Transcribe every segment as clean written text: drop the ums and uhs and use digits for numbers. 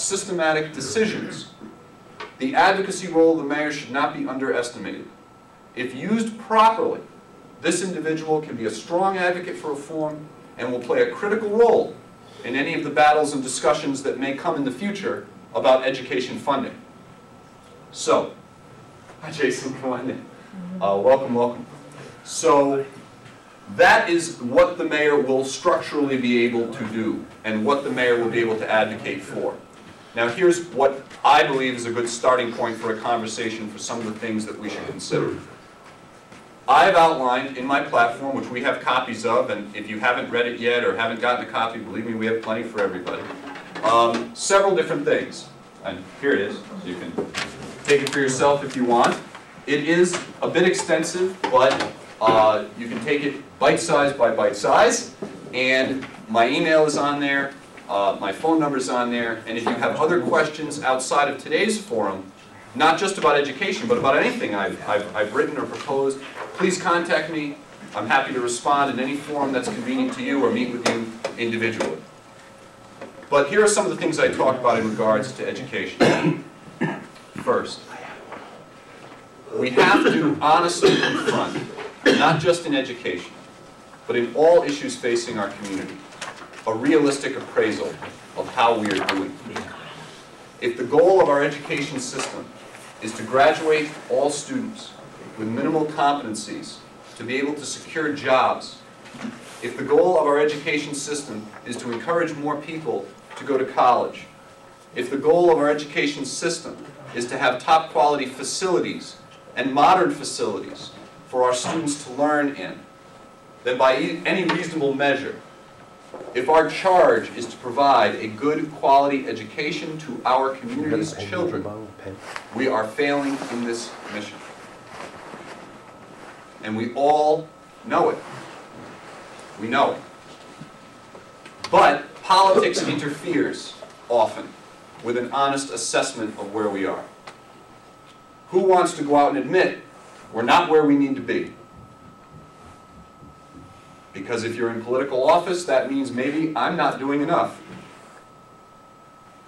systematic decisions. The advocacy role of the mayor should not be underestimated. If used properly, this individual can be a strong advocate for reform and will play a critical role in any of the battles and discussions that may come in the future about education funding. So, hi Jason, come on in. Welcome, welcome. So, that is what the mayor will structurally be able to do and what the mayor will be able to advocate for. Now here's what I believe is a good starting point for a conversation for some of the things that we should consider. I've outlined in my platform, which we have copies of, and if you haven't read it yet or haven't gotten a copy, believe me, we have plenty for everybody, several different things. And here it is, so you can take it for yourself if you want. It is a bit extensive, but you can take it bite-size by bite-size, and my email is on there, my phone number is on there, and if you have other questions outside of today's forum, not just about education, but about anything I've written or proposed, please contact me. I'm happy to respond in any forum that's convenient to you or meet with you individually. But here are some of the things I talk about in regards to education. First, we have to honestly confront, not just in education, but in all issues facing our community, a realistic appraisal of how we are doing. If the goal of our education system is to graduate all students with minimal competencies to be able to secure jobs, if the goal of our education system is to encourage more people to go to college, if the goal of our education system is to have top quality facilities and modern facilities for our students to learn in, then by any reasonable measure, if our charge is to provide a good quality education to our community's children, we are failing in this mission. And we all know it. We know it. But politics interferes often with an honest assessment of where we are. Who wants to go out and admit we're not where we need to be? Because if you're in political office, that means maybe I'm not doing enough.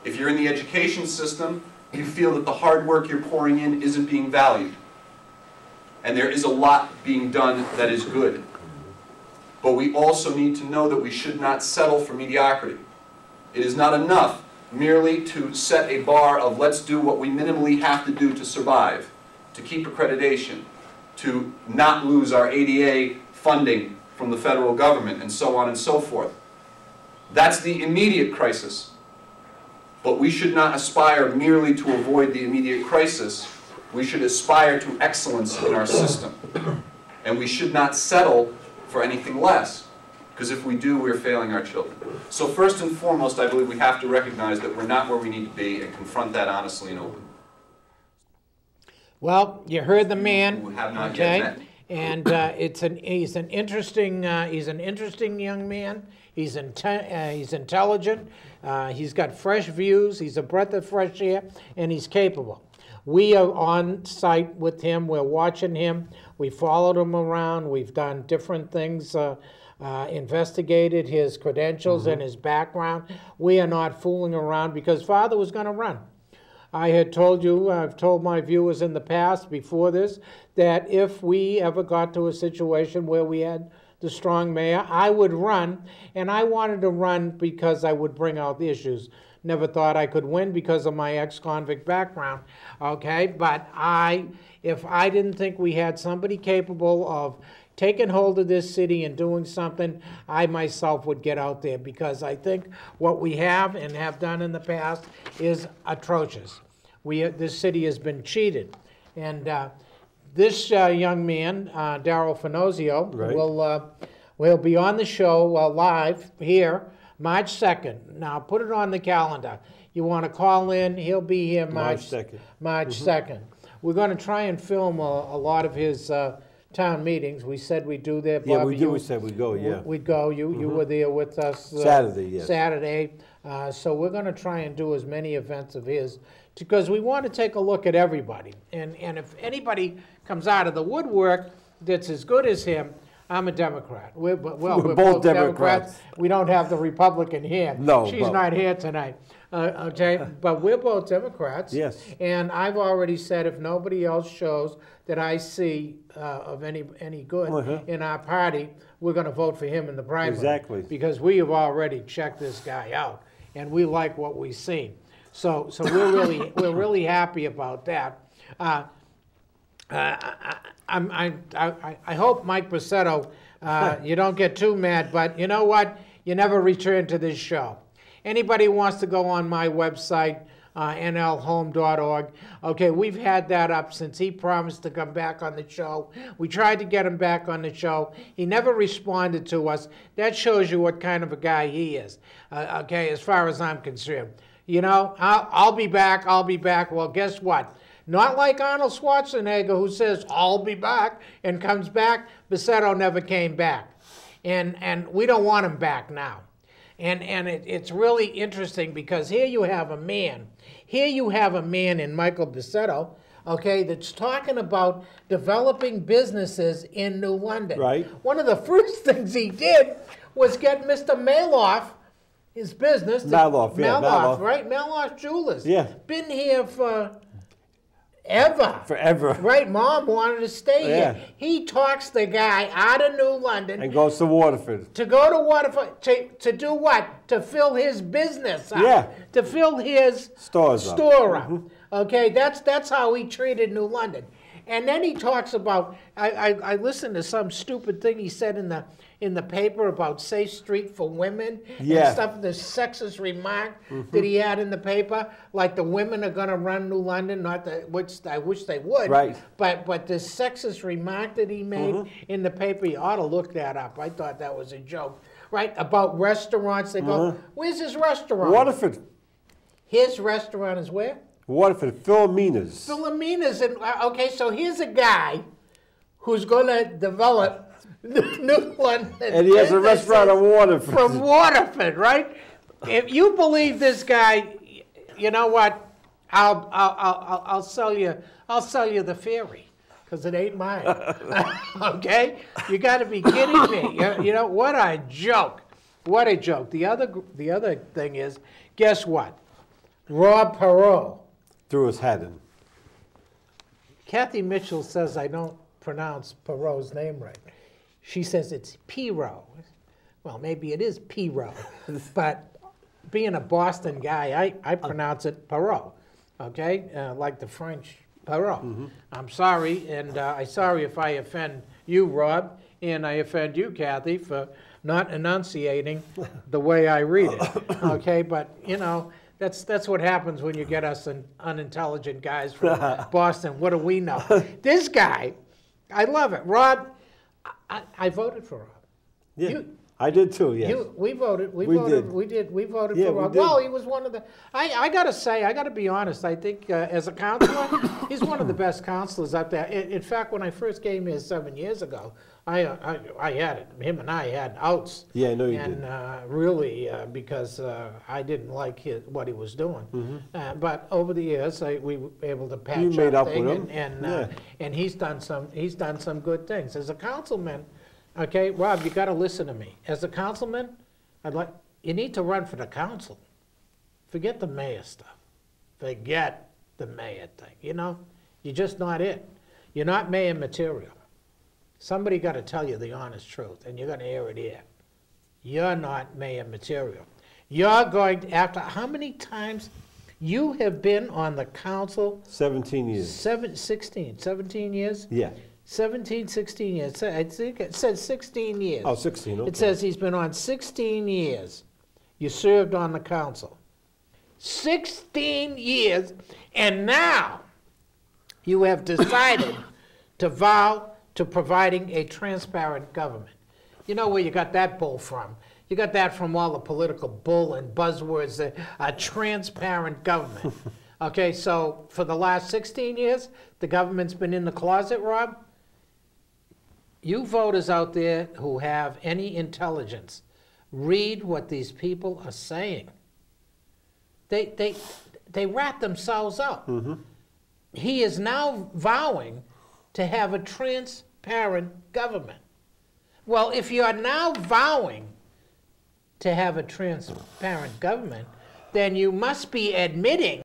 If you're in the education system, you feel that the hard work you're pouring in isn't being valued. And there is a lot being done that is good. But we also need to know that we should not settle for mediocrity. It is not enough merely to set a bar of let's do what we minimally have to do to survive, to keep accreditation, to not lose our ADA funding from the federal government, and so on and so forth. That's the immediate crisis. But we should not aspire merely to avoid the immediate crisis. We should aspire to excellence in our system. And we should not settle for anything less, because if we do, we're failing our children. So first and foremost, I believe we have to recognize that we're not where we need to be and confront that honestly and openly. Well, you heard the man. Who have not yet met. And he's an interesting young man. He's intelligent. He's got fresh views. He's a breath of fresh air, and he's capable. We are on site with him. We're watching him. We followed him around. We've done different things, investigated his credentials and his background. We are not fooling around because Father was going to run. I had told you, I've told my viewers in the past before this, that if we ever got to a situation where we had the strong mayor, I would run, and I wanted to run because I would bring out the issues. Never thought I could win because of my ex-convict background, okay? But if I didn't think we had somebody capable of taking hold of this city and doing something, I myself would get out there because I think what we have and have done in the past is atrocious. This city has been cheated. And this young man, Darryl Finozio, will be on the show live here March 2nd. Now, put it on the calendar. You want to call in, he'll be here March 2nd. March 2nd. We're going to try and film a lot of his town meetings. We said we'd do that. Yeah, Bobby, we do. We said we'd go, yeah. We'd go. You were there with us. Saturday, yes. Saturday. So we're going to try and do as many events of his because we want to take a look at everybody. And if anybody comes out of the woodwork that's as good as him, I'm a Democrat. We're We're both Democrats. We don't have the Republican here. No, She's but- not here tonight. Okay, but we're both Democrats. Yes. And I've already said if nobody else shows that I see of any good in our party, we're going to vote for him in the primary. Exactly. Because we have already checked this guy out, and we like what we've seen. So we're really happy about that. I hope, Mike Pacetto, you don't get too mad, but you know what? You never return to this show. Anybody who wants to go on my website, nlhome.org, okay, we've had that up since he promised to come back on the show. We tried to get him back on the show. He never responded to us. That shows you what kind of a guy he is, okay, as far as I'm concerned. You know, I'll be back, I'll be back. Well, guess what? Not like Arnold Schwarzenegger, who says, I'll be back, and comes back. Pacetto never came back. And we don't want him back now. And it's really interesting because here you have a man in Michael Pacetto, okay, that's talking about developing businesses in New London. Right. One of the first things he did was get Mr. Maloff, his business. Maloff, yeah, Maloff. Right? Maloff Jewelers. Yeah. Been here for ever. Forever. Right, Mom wanted to stay Yeah. here. He talks the guy out of New London And goes to Waterford. to go to Waterford to do what? To fill his business up. Yeah. To fill his Stores up. store up. Okay, that's how he treated New London. And then he talks about, I listened to some stupid thing he said in the paper about Safe Street for women Yeah. and stuff, the sexist remark that he had in the paper, like the women are going to run New London, which I wish they would. Right. But the sexist remark that he made in the paper, you ought to look that up. I thought that was a joke. Right, about restaurants, they go, where's his restaurant? Waterford. His restaurant is where? Waterford. Philomena's. Philomena's. Okay, so here's a guy who's going to develop New London. And he has a restaurant in Waterford. From Waterford, right? If you believe this guy, you know what? I'll sell you the ferry, because it ain't mine. Okay? You got to be kidding me. You know what a joke. What a joke. The other thing is, guess what? Rob Perot. Threw his hat in. Kathy Mitchell says I don't pronounce Perot's name right. She says it's Perot. Well, maybe it is Perot, but being a Boston guy, I pronounce it Perot, okay? Like the French Perot. I'm sorry, and I'm sorry if I offend you, Rob, and I offend you, Kathy, for not enunciating the way I read it, okay? But, you know, that's what happens when you get us unintelligent guys from Boston. What do we know? This guy, I love it. Rob, I voted for Rob. Yeah. I did too, yes. We voted. We We voted. did. We did. We voted Yeah, for we Rob. did. Well, he was one of the. I gotta say, I gotta be honest. I think as a counselor, he's one of the best counselors out there. In fact, when I first came here 7 years ago, I had him and I had outs. Yeah, I know you and, did. really, because I didn't like what he was doing. But over the years, we were able to patch You made up thing, with him. and and he's done some good things as a councilman. Okay, Rob, you got to listen to me. As a councilman, you need to run for the council. Forget the mayor stuff. Forget the mayor thing. You know, you're just not it. You're not mayor material. Somebody got to tell you the honest truth, and you're going to hear it here. You're not mayor material. You're going to, after how many times you have been on the council? 17 years. 17 years? Yeah. 17, 16 years. I think it says 16 years. Oh, 16, okay. It says he's been on 16 years. You served on the council. 16 years, and now you have decided to vow to providing a transparent government. You know where you got that bull from? You got that from all the political bull and buzzwords, a transparent government. Okay, so for the last 16 years, the government's been in the closet, Rob. You voters out there who have any intelligence, read what these people are saying. They rat themselves out. He is now vowing to have a transparent government. Well, if you are now vowing to have a transparent government, then you must be admitting